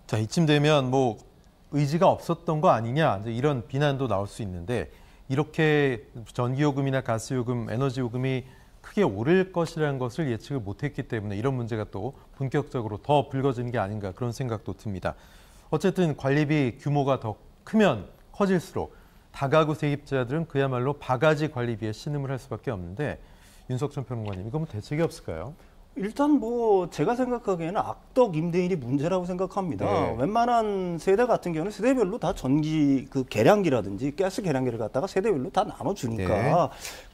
자, 이쯤 되면 뭐 의지가 없었던 거 아니냐 이제 이런 비난도 나올 수 있는데 이렇게 전기요금이나 가스요금, 에너지요금이 크게 오를 것이라는 것을 예측을 못했기 때문에 이런 문제가 또 본격적으로 더 불거지는 게 아닌가 그런 생각도 듭니다. 어쨌든 관리비 규모가 더 크면 커질수록 다가구 세입자들은 그야말로 바가지 관리비에 신음을 할 수밖에 없는데 윤석천 평론가님 이거 뭐 대책이 없을까요? 일단 뭐 제가 생각하기에는 악덕 임대인이 문제라고 생각합니다. 네. 웬만한 세대 같은 경우는 세대별로 다 전기 그 계량기라든지 가스 계량기를 갖다가 세대별로 다 나눠주니까 네.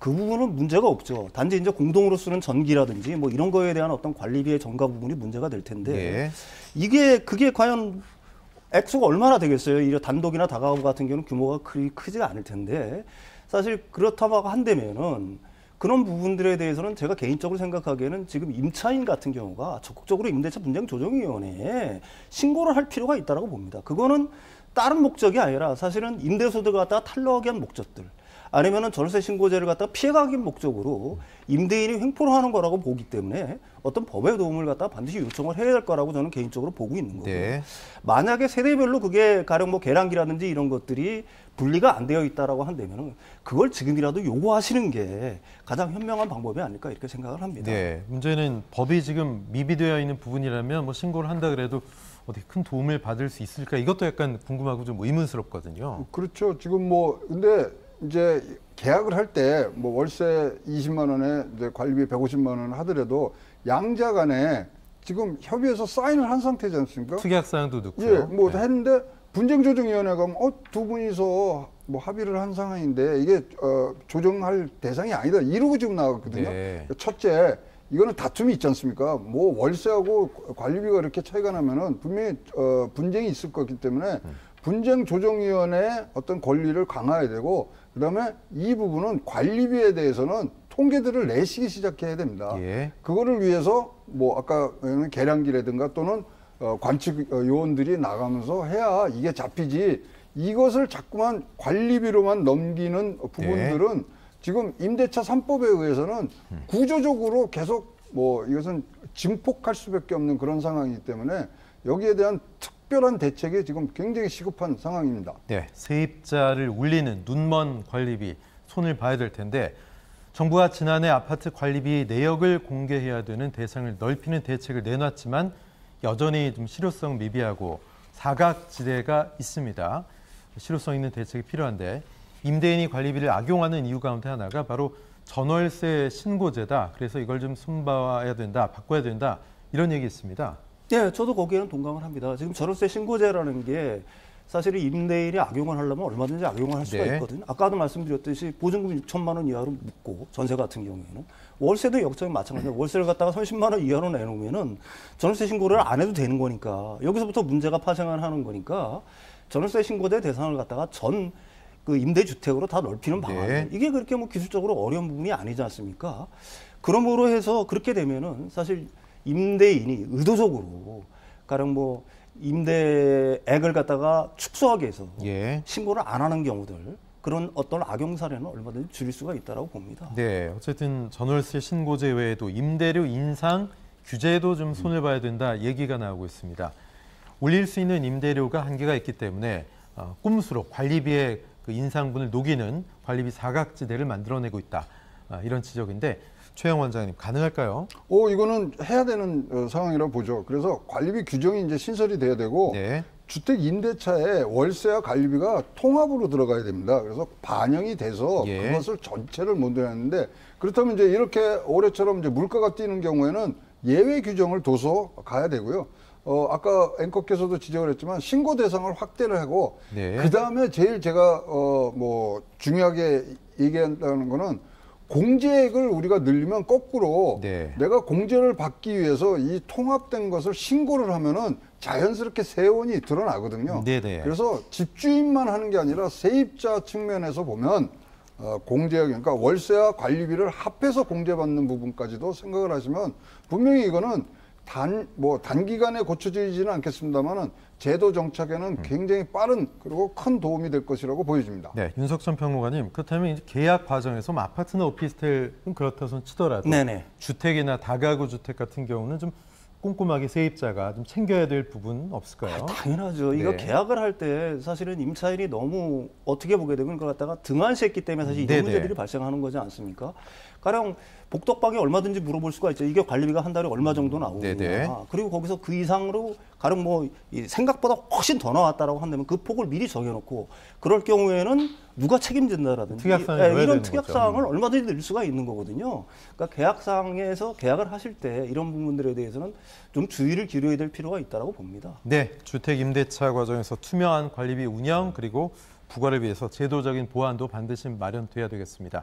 그 부분은 문제가 없죠. 단지 이제 공동으로 쓰는 전기라든지 뭐 이런 거에 대한 어떤 관리비의 전가 부분이 문제가 될 텐데 네. 그게 과연 액수가 얼마나 되겠어요? 이 단독이나 다가구 같은 경우는 규모가 크지가 않을 텐데 사실 그렇다고 한다면은 그런 부분들에 대해서는 제가 개인적으로 생각하기에는 지금 임차인 같은 경우가 적극적으로 임대차 분쟁 조정위원회에 신고를 할 필요가 있다고 봅니다. 그거는 다른 목적이 아니라 사실은 임대소득을 갖다가 탈루하기 위한 목적들 아니면은 전세 신고제를 갖다가 피해가기 위한 목적으로 임대인이 횡포를 하는 거라고 보기 때문에 어떤 법의 도움을 갖다가 반드시 요청을 해야 될 거라고 저는 개인적으로 보고 있는 거고요. 네. 만약에 세대별로 그게 가령 뭐 계량기라든지 이런 것들이 분리가 안 되어 있다라고 한다면은 그걸 지금이라도 요구하시는 게 가장 현명한 방법이 아닐까 이렇게 생각을 합니다. 네. 문제는 법이 지금 미비되어 있는 부분이라면 뭐 신고를 한다 그래도 어떻게 큰 도움을 받을 수 있을까 이것도 약간 궁금하고 좀 의문스럽거든요. 그렇죠. 지금 뭐 근데 이제 계약을 할 때 뭐 월세 20만 원에 이제 관리비 150만 원 하더라도 양자 간에 지금 협의해서 사인을 한 상태지 않습니까? 특약 사항도 넣고요. 예, 뭐 네. 했는데 분쟁조정위원회가 두 분이서 뭐 합의를 한 상황인데 이게 조정할 대상이 아니다 이러고 지금 나왔거든요. 네. 첫째, 이거는 다툼이 있지 않습니까? 뭐 월세하고 관리비가 이렇게 차이가 나면은 분명히 분쟁이 있을 거기 때문에 분쟁조정위원회의 어떤 권리를 강화해야 되고 그다음에 이 부분은 관리비에 대해서는 통계들을 내시기 시작해야 됩니다. 예. 그거를 위해서 뭐 아까 계량기라든가 또는 관측 요원들이 나가면서 해야 이게 잡히지 이것을 자꾸만 관리비로만 넘기는 부분들은 지금 임대차 3법에 의해서는 구조적으로 계속 뭐 이것은 증폭할 수밖에 없는 그런 상황이기 때문에 여기에 대한 특별한 대책이 지금 굉장히 시급한 상황입니다. 네, 세입자를 울리는 눈먼 관리비 손을 봐야 될 텐데 정부가 지난해 아파트 관리비 내역을 공개해야 되는 대상을 넓히는 대책을 내놨지만 여전히 좀 실효성 미비하고 사각지대가 있습니다. 실효성 있는 대책이 필요한데 임대인이 관리비를 악용하는 이유 가운데 하나가 바로 전월세 신고제다. 그래서 이걸 좀 손봐야 된다, 바꿔야 된다 이런 얘기 있습니다. 네, 저도 거기에는 동감을 합니다. 지금 전월세 신고제라는 게 사실은 임대인이 악용을 하려면 얼마든지 악용을 할 수가 있거든요. 아까도 말씀드렸듯이 보증금 6천만 원 이하로 묻고 전세 같은 경우에는 월세도 역적이 마찬가지입니다. 월세를 갖다가 30만 원 이하로 내놓으면은 전월세 신고를 안 해도 되는 거니까 여기서부터 문제가 파생하는 거니까 전월세 신고제 대상을 갖다가 전 그 임대주택으로 다 넓히는 방안. 이게 그렇게 뭐 기술적으로 어려운 부분이 아니지 않습니까? 그러므로 해서 그렇게 되면은 사실 임대인이 의도적으로 가령 뭐 임대액을 갖다가 축소하기 위해서 신고를 안 하는 경우들 그런 어떤 악용 사례는 얼마든지 줄일 수가 있다고 봅니다. 네, 어쨌든 전월세 신고제 외에도 임대료 인상 규제도 좀 손을 봐야 된다 얘기가 나오고 있습니다. 올릴 수 있는 임대료가 한계가 있기 때문에 꼼수로 관리비의 그 인상분을 녹이는 관리비 사각지대를 만들어내고 있다. 이런 지적인데 최영 원장님 가능할까요? 이거는 해야 되는 상황이라고 보죠. 그래서 관리비 규정이 이제 신설이 돼야 되고 주택 임대차에 월세와 관리비가 통합으로 들어가야 됩니다. 그래서 반영이 돼서 그것을 전체를 만들어내는데 그렇다면 이제 이렇게 올해처럼 이제 물가가 뛰는 경우에는 예외 규정을 둬서 가야 되고요. 아까 앵커께서도 지적을 했지만 신고 대상을 확대를 하고 그 다음에 제일 제가 뭐 중요하게 얘기한다는 거는 공제액을 우리가 늘리면 거꾸로 내가 공제를 받기 위해서 이 통합된 것을 신고를 하면은 자연스럽게 세원이 드러나거든요. 그래서 집주인만 하는 게 아니라 세입자 측면에서 보면 공제액, 그러니까 월세와 관리비를 합해서 공제받는 부분까지도 생각을 하시면 분명히 이거는 단기간에 고쳐지지는 않겠습니다만은 제도 정착에는 굉장히 빠른 그리고 큰 도움이 될 것이라고 보여집니다. 네, 윤석천 평론가님, 그렇다면 이제 계약 과정에서 뭐 아파트나 오피스텔은 그렇다 손 치더라도 주택이나 다가구 주택 같은 경우는 좀 꼼꼼하게 세입자가 좀 챙겨야 될 부분 없을까요? 당연하죠. 이거 계약을 할 때 사실은 임차인이 너무 어떻게 보게 되면 그걸 갖다가 등한시했기 때문에 사실 이런 문제들이 발생하는 거지 않습니까? 가령 복덕방에 얼마든지 물어볼 수가 있죠. 이게 관리비가 한 달에 얼마 정도 나오느냐. 그리고 거기서 그 이상으로 가령 뭐 생각보다 훨씬 더 나왔다라고 한다면 그 폭을 미리 정해놓고 그럴 경우에는 누가 책임진다라든지 이런 특약사항을 얼마든지 낼 수가 있는 거거든요. 그러니까 계약상에서 계약을 하실 때 이런 부분들에 대해서는 좀 주의를 기울여야 될 필요가 있다고 봅니다. 네, 주택 임대차 과정에서 투명한 관리비 운영 그리고 부과를 위해서 제도적인 보완도 반드시 마련돼야 되겠습니다.